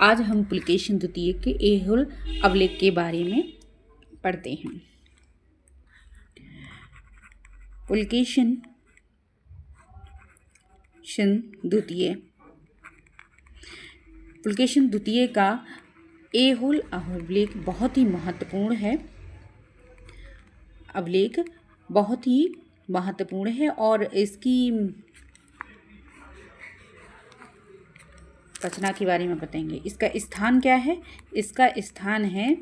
आज हम पुलकेशिन द्वितीय के ऐहोल अवलेख के बारे में पढ़ते हैं। पुलकेशिन द्वितीय पुलकेशिन द्वितीय का ऐहोल अवलेख बहुत ही महत्वपूर्ण है। अवलेख बहुत ही महत्वपूर्ण है और इसकी रचना के बारे में बताएंगे। इसका स्थान क्या है? इसका स्थान है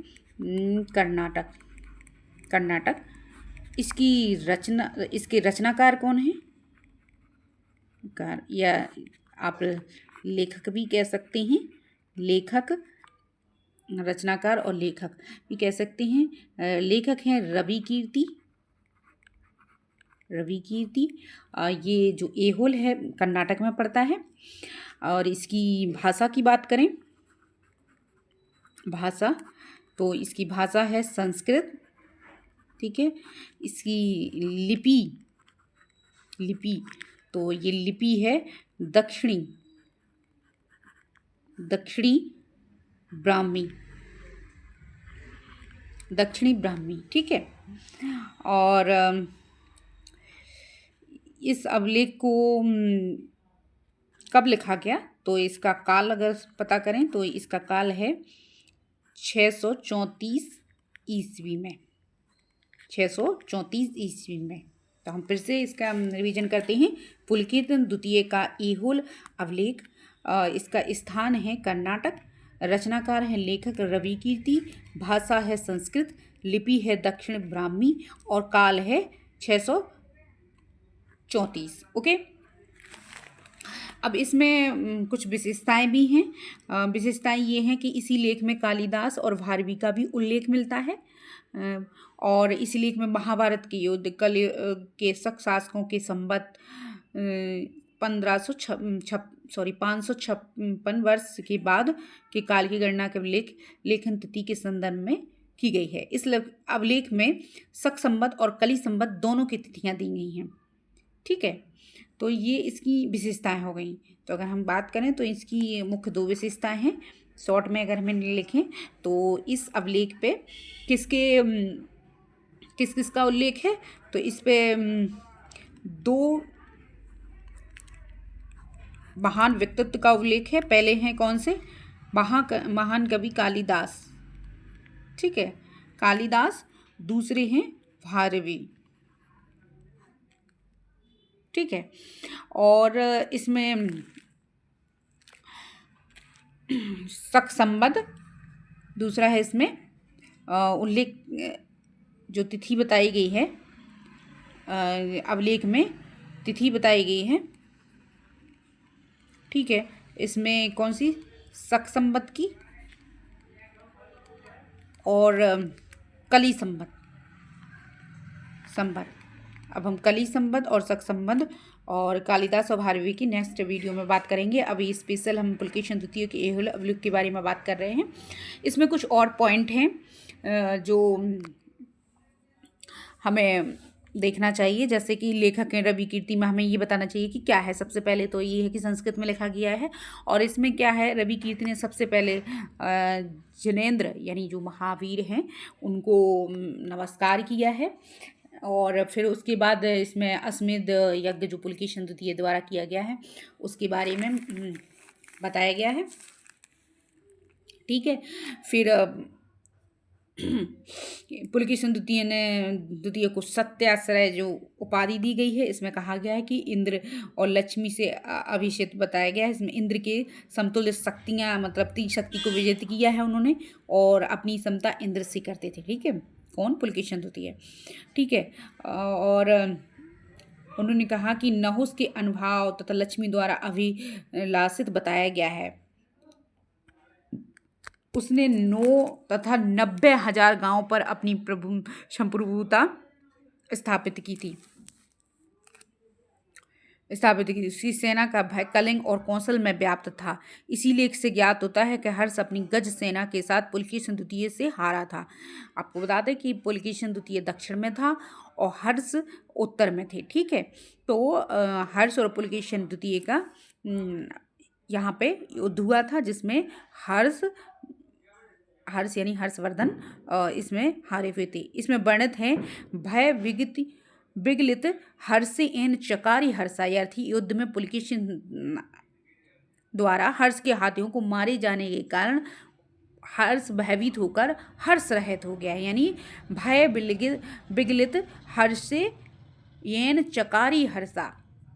कर्नाटक। इसके रचनाकार कौन है? या आप लेखक भी कह सकते हैं। लेखक, रचनाकार और लेखक भी कह सकते हैं। लेखक हैं रवि कीर्ति। ये जो ऐहोल है कर्नाटक में पड़ता है। और इसकी भाषा की बात करें, तो इसकी भाषा है संस्कृत। ठीक है। इसकी लिपि तो ये लिपि है दक्षिणी ब्राह्मी। ठीक है। और इस अवलेख को कब लिखा गया? तो इसका काल अगर पता करें तो इसका काल है 634 ईस्वी में। 634 ईस्वी में। तो हम फिर से इसका रिवीजन करते हैं। पुलकेशिन द्वितीय का ऐहोल अवलेख, इसका स्थान है कर्नाटक। रचनाकार है लेखक रवि कीर्ति। भाषा है संस्कृत। लिपि है दक्षिण ब्राह्मी और काल है 634। ओके। अब इसमें कुछ विशेषताएं भी हैं। विशेषताएं ये हैं कि इसी लेख में कालिदास और भारवी का भी उल्लेख मिलता है। और इसी लेख में महाभारत के युद्ध के शक शासकों के संबत 556 वर्ष के बाद के काल की गणना के लेखन तिथि के संदर्भ में की गई है। इस अवलेख में शक संबत और कली संबत दोनों की तिथियां दी गई हैं। ठीक है। तो ये इसकी विशेषताएं हो गई। तो अगर हम बात करें तो इसकी मुख्य 2 विशेषताएं हैं। शॉर्ट में अगर हमें लिखें तो इस अवलेख पे किस का उल्लेख है? तो इस पे 2 महान व्यक्तित्व का उल्लेख है। पहले हैं कौन से? महान कवि कालिदास। ठीक है, कालिदास। दूसरे हैं भारवी। ठीक है। और इसमें शक संबत दूसरा है। इसमें उल्लेख जो तिथि बताई गई है, अवलेख में तिथि बताई गई है। ठीक है। इसमें कौन सी? शक संबत की और कली संबत। अब हम कली संबत और शक संबत और कालिदास और भारवी की नेक्स्ट वीडियो में बात करेंगे। अभी स्पेशल हम पुलकेशिन द्वितीय के ऐहोल अवलेख के बारे में बात कर रहे हैं। इसमें कुछ और पॉइंट हैं जो हमें देखना चाहिए। जैसे कि लेखक हैं रवि कीर्ति में हमें ये बताना चाहिए कि क्या है। सबसे पहले तो ये है कि संस्कृत में लिखा गया है। और इसमें क्या है, रवि कीर्ति ने सबसे पहले जनेंद्र यानी जो महावीर हैं उनको नमस्कार किया है। और फिर उसके बाद इसमें अश्वमेध यज्ञ जो पुलकेशिन द्वितीय द्वारा किया गया है उसके बारे में बताया गया है। ठीक है। फिर पुलकेशिन द्वितीय को सत्याश्रय जो उपाधि दी गई है, इसमें कहा गया है कि इंद्र और लक्ष्मी से अभिषेक बताया गया है। इसमें इंद्र के समतुल्य शक्तियाँ, मतलब 3 शक्ति को विजित किया है उन्होंने और अपनी समता इंद्र से करते थे। ठीक है। कौन? पुलकेशिन द्वितीय। ठीक है। और उन्होंने कहा कि नहुस के अनुभाव तथा लक्ष्मी द्वारा अभिलाषित बताया गया है। उसने 9 तथा 90,000 गांवों पर अपनी संप्रभुता स्थापित की थी। उसकी सेना का भय कलिंग और कौशल में व्याप्त था। इसी लेख से ज्ञात होता है कि हर्ष अपनी गज सेना के साथ पुलकेशिन द्वितीय से हारा था। आपको बता दें कि पुलकेशिन द्वितीय दक्षिण में था और हर्ष उत्तर में थे। ठीक है। तो हर्ष और पुलकेशिन द्वितीय का यहाँ पे युद्ध हुआ था जिसमें हर्ष हर्ष यानी हर्षवर्धन इसमें हारे हुए थे। इसमें वर्णित हैं भय विगलित हर्ष एन चकारी हर्षा, अर्थी युद्ध में पुलकेशिन द्वारा हर्ष के हाथियों को मारे जाने के कारण हर्ष भयभीत होकर हर्ष रहित हो गया है, यानी भय विगलित हर्ष येन चकारी हर्षा।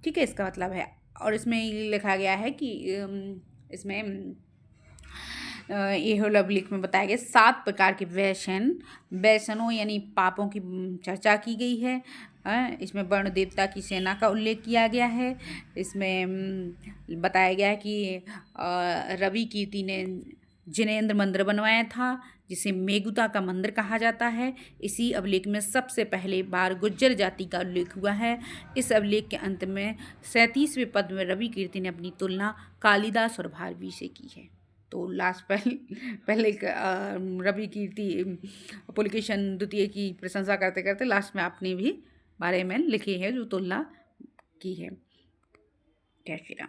ठीक है, इसका मतलब है। और इसमें लिखा गया है कि इसमें एहोलाबलिक में बताया गया 7 प्रकार के व्यसनों यानी पापों की चर्चा की गई है। इसमें वर्ण देवता की सेना का उल्लेख किया गया है। इसमें बताया गया है कि रवि कीर्ति ने जिनेंद्र मंदिर बनवाया था जिसे मेघुता का मंदिर कहा जाता है। इसी अभिलेख में सबसे पहले बार गुज्जर जाति का उल्लेख हुआ है। इस अभिलेख के अंत में 37वें पद में रवि कीर्ति ने अपनी तुलना कालिदास और भारवी से की है। तो लास्ट पहले रवि कीर्ति पुलकेशन द्वितीय की प्रशंसा करते करते लास्ट में अपने भी बारे में लिखी है जो तुलना की है। जय श्री राम।